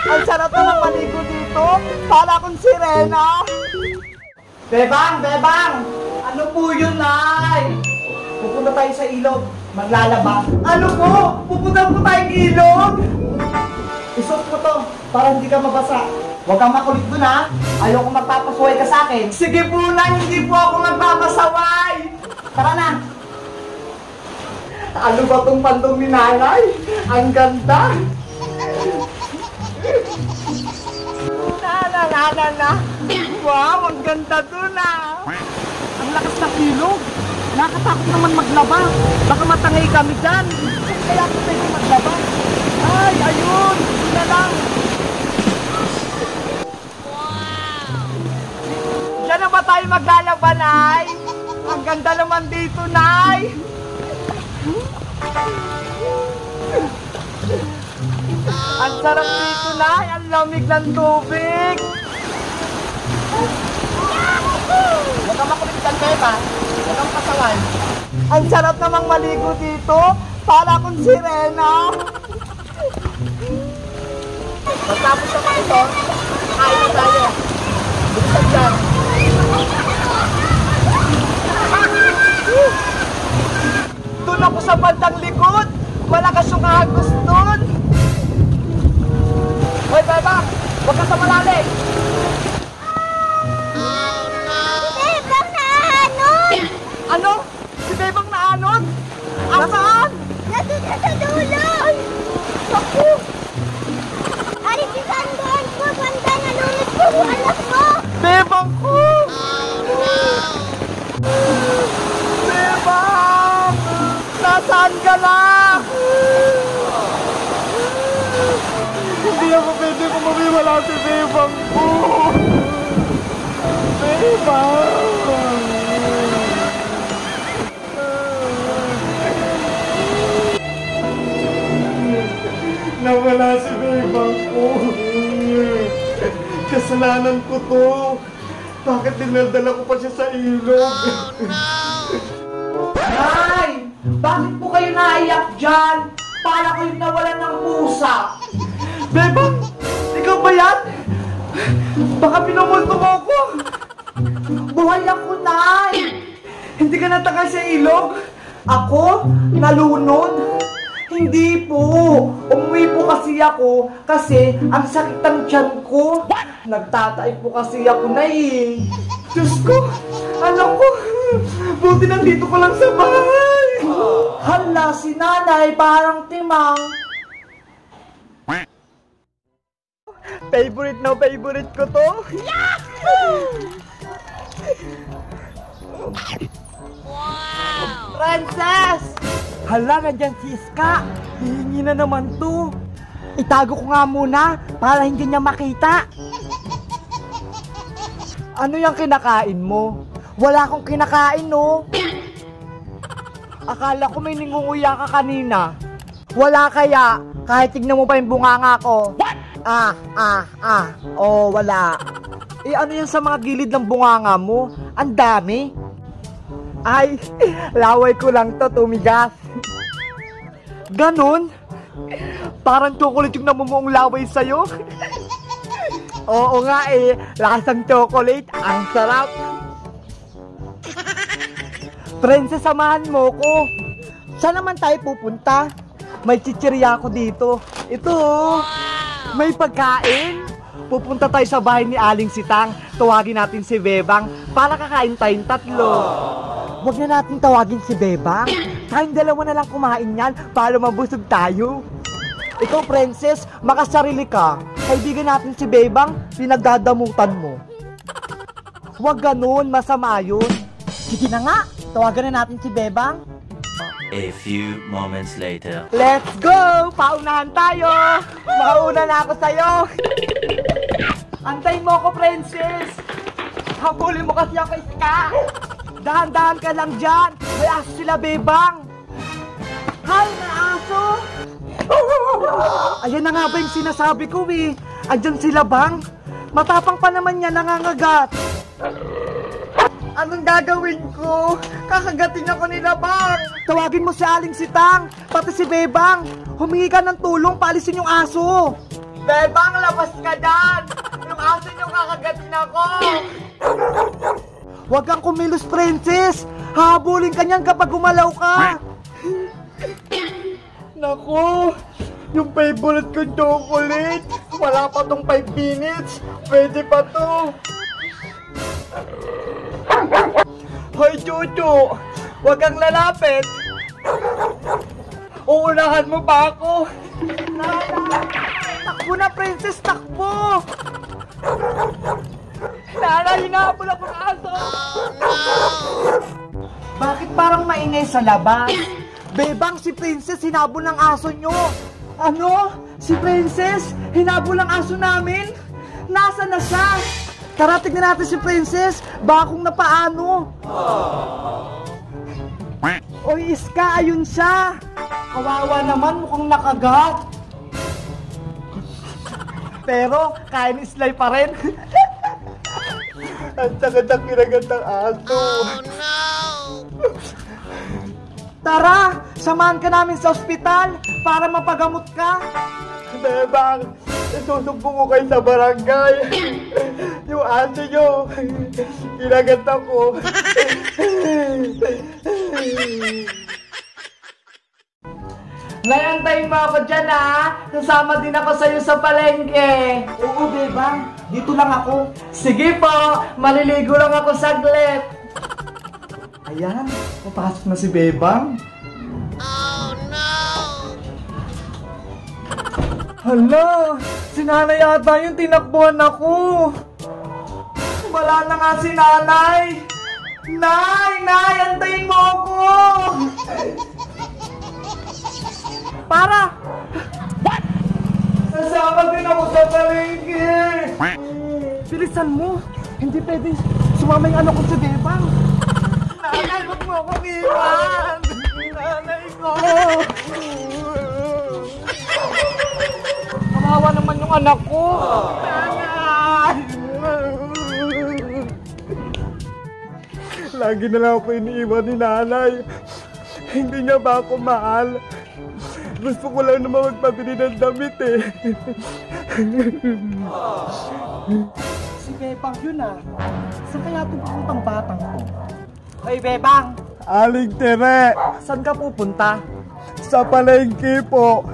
Ang sarap naman maligo dito. Para akong sirena. Bebang! Bebang! Ano po yun, Nay? Pupunta tayo sa ilog. Maglalaba. Ano po? Pupunta po tayong ilog? Isuot mo to para hindi ka mabasa. Huwag kang makulit dun, ha? Ayoko magpapasaway ka sa akin. Sige po, Nay. Hindi po ako magpapasaway. Tara na. Ano ba tong pandong ni Nanay? Ang ganda. Na. Wow, ang ganda dun, ah. Ang lakas ng ilog. Nakatakot naman maglaba. Baka matangay kami dyan. Kaya ako pwede maglaba. Ay, ayun. Hindi na lang. Wow. Diyan na ba tayo maglalaba, Nay? Ang ganda naman dito, Nay. Ang sarap dito, Nay. Ang lamig ng tubig. Huwag kang makulit dyan, Beba. Huwag kang pasaway. Ang sarap namang maligo dito. Para akong sirena. Pagtapos naman ito, kain na tayo. Bilisan dyan. Doon ako sa bandang likod. Malakas yung agos doon. Hoy, Beba! Huwag ka sa malalim! Ano? Si Bebang naanod? Asaan? Nandun na sa dulo! Naku! Ari, si Sandon ko! Sandon, nalunod ko yung anak mo! Bebang ko! Bebang! Nasaan ka na? Hindi ako pwede kung mamiwala si Bebang ko! Bebang! Nawala si Bebang ko. Kasalanan ko to. Bakit dinaldala ko pa siya sa ilog? Oh, no! Nay! Bakit po kayo naiyak dyan? Para kayong nawalan ng pusa. Bebang! Ikaw ba yan? Baka pinumulto mo ako. Buhay ako, Nay! Hindi ka natangay sa ilog? Ako? Nalunod? Hindi po. Umuwi po kasi ako kasi ang sakit ng tiyan ko. Nagtatay po kasi ako, Nay. Diyos ko, alam ko, buti nandito ko lang sa bahay. Hala, si Nanay parang timang. Favorite na favorite ko to. Wow! Princess! Hala, nandyan si Iska. Hihingi na naman to. Itago ko nga muna para hindi niya makita. Ano yung kinakain mo? Wala akong kinakain, no? Akala ko may ningunguya ka kanina. Wala kaya? Kahit tignan mo pa yung bunganga ko. Oh, wala. Eh, ano yan sa mga gilid ng bunganga mo? Ang dami. Ay, laway ko lang to, tumigas. Ganon? Parang chocolate yung namumuong laway sa'yo. Oo nga eh, lakas ng chocolate, ang sarap. Princess, samahan mo ko. Saan naman tayo pupunta? May chichirya ako dito. Ito, may pagkain. Pupunta tayo sa bahay ni Aling Sitang. Tawagin natin si Bebang para kakain tayong tatlo. Huwag na natin tawagin si Bebang. Tayong dalawa na lang kumain yan para mabusog tayo. Ikaw, Princess, makasarili ka. Kaibigan natin si Bebang, pinagdadamutan mo. Huwag ganun, masama yun. Sige na nga, tawagan na natin si Bebang. A few moments later. Let's go! Paunahan tayo! Makauna na ako sa'yo! Antayin mo ako, Princess! Habulin mo kasi ako, Iska! Dahan-dahan ka lang dyan! May aso sila, Bebang! Hay, may aso! Ayan na nga ba yung sinasabi ko eh! Andyan sila, Bang! Matapang pa naman yan, nangangagat! Anong gagawin ko? Kakagatin ako nila, Bang! Tawagin mo si Aling Sitang, pati si Bebang. Humingi ka ng tulong, paalisin yung aso. Bebang, labas ka dyan! Yung aso nyo kakagatin ako! Huwag kang kumilos, Princess! Hahabulin ka niyan kapag gumalaw ka! Naku! Yung favorite kong chocolate! Wala pa tong 5 minutes! Pwede pa to! Hoy, Chuchu! Huwag kang lalapit! Uunahan mo pa ako! Takbo na, Princess! Takbo! Nanay, hinahabol ako ng aso! Bakit parang maingay sa labas? Bebang, si Princess hinabol ng aso nyo! Ano? Si Princess? Hinabol ng aso namin? Nasaan na siya? Tara, tignan natin si Princess. Baka kung napaano. Oy, Iska, ayun siya. Kawawa naman, mukhang nakagat. Pero, kain islay pa rin. Ang sakit ang kinagat ng aso. Oh, no! Tara, samahan ka namin sa ospital para mapagamot ka. Bebang, isusumbong ko kayo sa barangay. Yung aso nyo, kinagat ako. Nayantayin mo ako dyan, ha? Sasama din ako sa'yo sa palengke. Oo, Bebang. Dito lang ako. Sige po, maliligo lang ako saglit. Ayan, papasok na si Bebang. Oh, no! Hala, si nanay yata yung tinakbuhan ako. Wala na nga si nanay. Nay, antayin mo ako. Para! What? Sasama din ako sa palengke. Bilisan mo. Hindi pwede sumama yung anak ko sa Bebang. Nanay, huwag mo akong iwan. Nanay ko. Kawawa naman yung anak ko. Nanay. Lagi na lang ako iniiwan ni nanay. Hindi niya ba ako mahal? Gusto ko lang naman magpabili ng damit eh. Si Bebang yun ah. Saan kaya pupuntang batang ko? Hey Bebang! Aling Tere! Saan ka pupunta? Sa palengke po.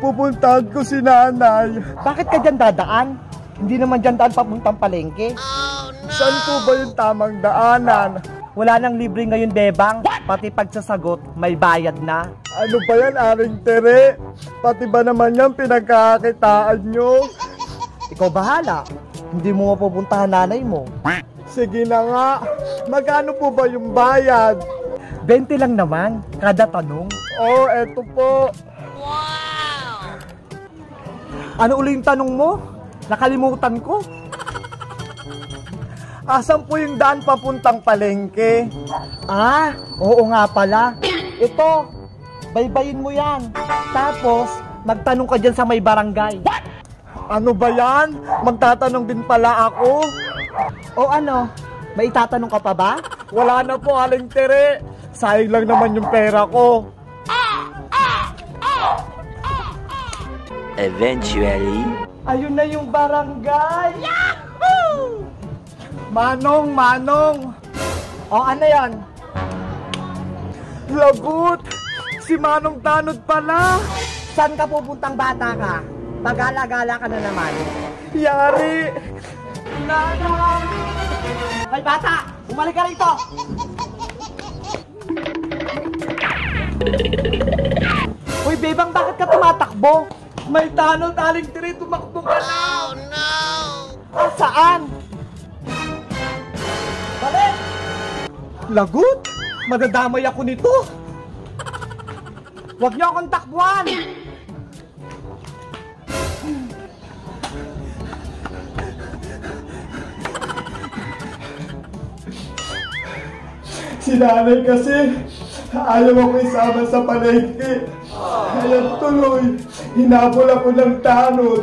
Pupuntahan ko si nanay. Bakit ka dyan dadaan? Hindi naman dyan daan papuntang palengke. Oh, no! Saan po ba yung tamang daanan? Wala nang libre ngayon, Bebang. Pati pagsasagot, may bayad na. Ano ba yan, Aling Tere? Pati ba naman yan pinagkakakitaan nyo? Ikaw bahala. Hindi mo mapupuntahan nanay mo. Sige na nga. Magkano po ba yung bayad? 20 lang naman, kada tanong. Oh, eto po. Wow! Ano uli yung tanong mo? Nakalimutan ko. Asan po yung daan papuntang palengke? Ah, oo nga pala. Ito, baybayin mo yan. Tapos, magtanong ka dyan sa may barangay. What? Ano ba yan? Magtatanong din pala ako. O ano, may itatanong ka pa ba? Wala na po, Aling Tere. Sayang lang naman yung pera ko. Eventually. Ayun na yung barangay. Yahoo! Manong! O ano yan? Lagot! Si Manong Tanod pala! Saan ka pupuntang bata ka? Pag-gala-gala ka na naman. Yari! Nanay! Hay bata! Bumalik ka rito! Uy, Bebang, bakit ka tumatakbo? May Tanod, Aling Tere, tumakbo ka na! Oh, no! Ah, saan? Balik! Lagot! Madadamay ako nito! Huwag niyo akong takbuhan! Si nanay kasi ayaw ako isama sa palengke. Kaya tuloy, hinabol ako ng Tanod.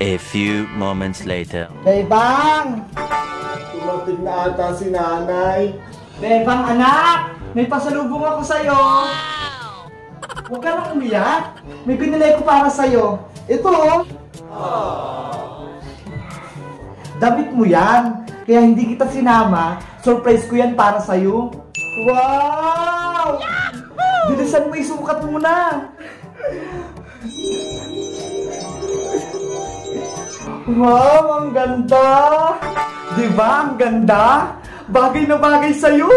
A few moments later. Bebang! Tumating na ata si nanay. Bebang anak! May pasalubong ako sa'yo! Huwag ka lang umiyak! May binili ko para sa'yo. Ito oh! Damit mo yan! Kaya hindi kita sinama. Surprise ko yan para sa'yo. Wow! Bilisan mo, isukat mo na! Wow, ang ganda! Diba, ang ganda? Bagay na bagay sa'yo!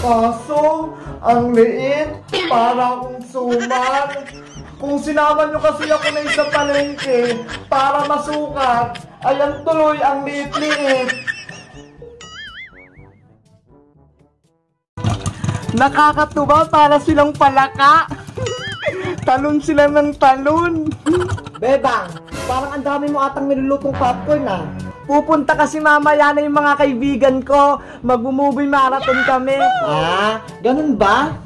Kaso, ang liit, para akong suman. Kung sinama nyo kasi ako na isang palengke para masukat, ayan tuloy ang liit-liit. Nakakatuwa, para silang palaka. Talon sila ng talon. Bebang, parang ang dami mo atang nilulutong popcorn ah. Pupunta kasi mamaya na yung mga kaibigan ko. Mag-movie marathon kami. Ah, ganun ba?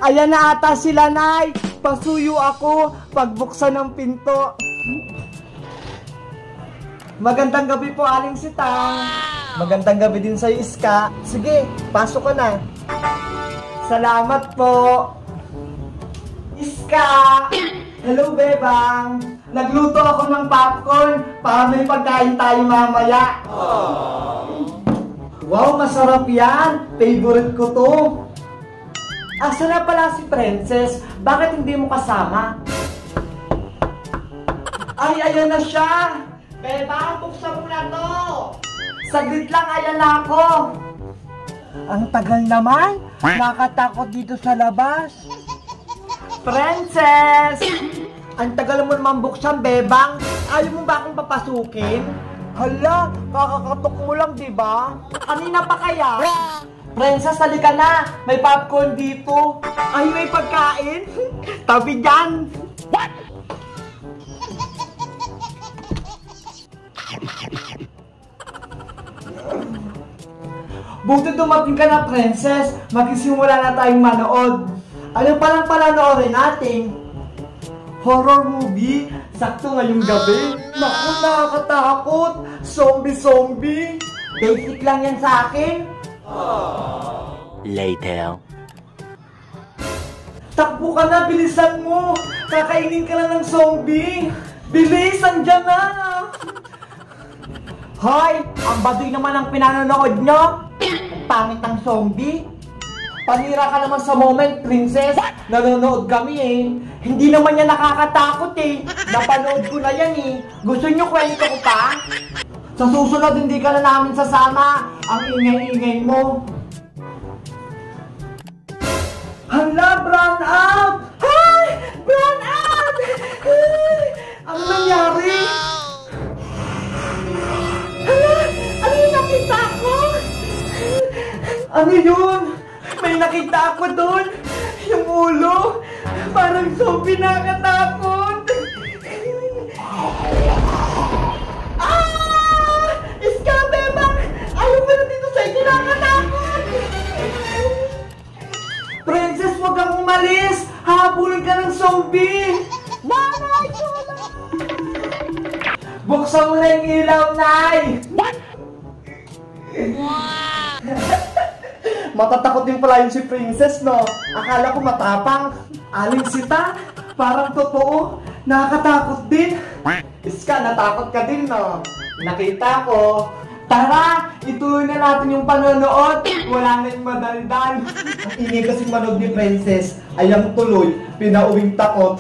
Ayan na ata sila, Nay. Pasuyo ako pagbuksan ng pinto. Magandang gabi po, Aling Sitang. Magandang gabi din sa'yo, Iska. Sige, pasok ka na. Salamat po. Iska! Hello, Bebang! Nagluto ako ng popcorn para may pagkain tayo mamaya. Wow, masarap yan! Favorite ko to. Asa na pala si Princess? Bakit hindi mo kasama? Ay, ayan na siya! Bebang, buksan mo na to! Saglit lang, ayan na ako! Ang tagal naman! Nakatakot dito sa labas! Princess! Ang tagal mo naman buksan, Bebang. Ayaw mo ba akong papasukin? Hala, kakakatok mo lang, diba? Kanina pa kaya? Princess, halika na. May popcorn dito. Ay, may pagkain? Tabi dyan. What? Buti dumating ka na, Princess. Magsisimula na tayong manood. Ano palang panonoorin natin? Horror movie? Sakto ngayong gabi? Naku, nakakatakot! Zombie! Basic lang yan sa akin. Later. Takbo ka na, bilisan mo! Kakainin ka na ng zombie! Bilis, andyan na! Hoy! Ang baduy naman ang pinanonood nyo! Ang pangit ng zombie! Panira ka naman sa moment, Princess. Nanonood kami eh. Hindi naman yan nakakatakot eh. Napanood ko na yan eh. Gusto nyo kwento ko pa? Sa susunod, hindi ka na namin sasama. Ang ingay-ingay mo. Hala, brown out! Ay! Brown out! Ay! Ano nangyari? Hala! Ano yung nakita ko? Ano yun? May nakita ako doon. Yung ulo. Parang zombie, nakakatakot. Ah! Iska, Bebang! Ayaw mo na dito sa inyo, nakakatakot. Princess, huwag kang umalis. Habulin ka ng zombie. Nanay, tulong! Buksan mo na yung ilaw, Nay. What? Matatakot din pala yun si Princess, no? Akala ko matapang. Aling Sita, parang totoo. Nakakatakot din. Iska, natakot ka din, no? Nakita ko. Tara, ituloy na natin yung panonood. Wala na yung madaldan. Ang ingay kasing manood ni Princess. Ayang tuloy, pinauwing takot.